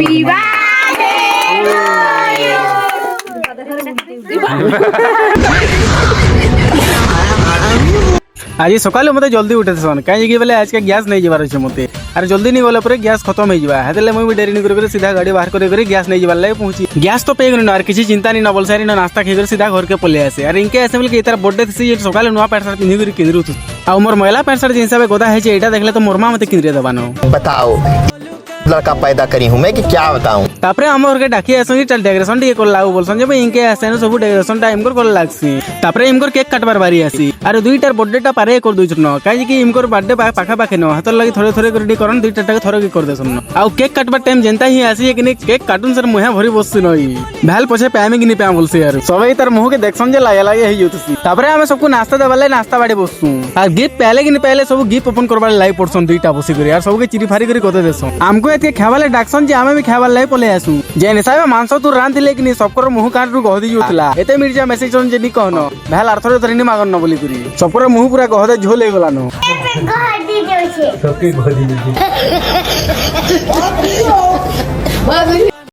आज सकाल मत जल्दी उठे कहीं बोले आज के गैस नहीं जबार अच्छे मत अरे जल्दी नहीं गला गैस खत्म हो मुझे डेरी नहीं कर सीधा गाड़ी बाहर कर गैस नहीं जबार लगे पहुंची गैस तो पेग ना किसी चिंता नहीं ना बोल सारी ना नास्ता खाई सीधा घर के पलि आसे अरे इनके ऐसे बोले तार बर्थडे थी सकाल नुआ पैंट सार्ट पिंधि किंदु आ मोर महिला पैंट सार्ट जिन गदा है देखले तो मोर माँ मत किंद्रे दबानो बताओ लड़का पैदा करी हूँ मैं कि क्या बताऊं। तापरे हम घर के डाकी आसन चल डेकोरेशन टिके करला बोलसन जे इनके आसे सब डेकोरेशन टाइम कर लागसी तापरे इमकर केक काटबार बारी आसी अरे दुईटार बर्थडे टा पारे कर दुई न काई कि इमकर बर्थडे पाखा पाखे न हाथ लगी थोड़े थोड़े कर करन दुईटा टाके थोड़े कर देसन आ केक काटबार टाइम जेंता ही आसी कि केक काटुन सर मुहे भरी बससी नई भेल पछे पैमे कि नि पैम बोलसी यार सबई तार मुह के देखसन जे लागे लागे ही जोतसी तापरे हम सबको नाश्ता देबाले नाश्ता बाड़ी बससु आ गिफ्ट पहले कि नि पहले सब गिफ्ट ओपन करबार लाई पड़सन दुईटा बसी कर यार सबके चिरी फारी करी कते देसन हमको एते खावाले डाक्सन जे हमें भी खावाले लाई पले आसु जे हिसाब मांस तू रांधिले कि नि सबकर मुह काट रु गहदी जोतला एते मिर्जा मेसेज जे नि कहनो भेल अर्थरे धरिनी मागन न बोली करी सबकर मुह पूरा गहदे झोल हे गलानो सबके गहदी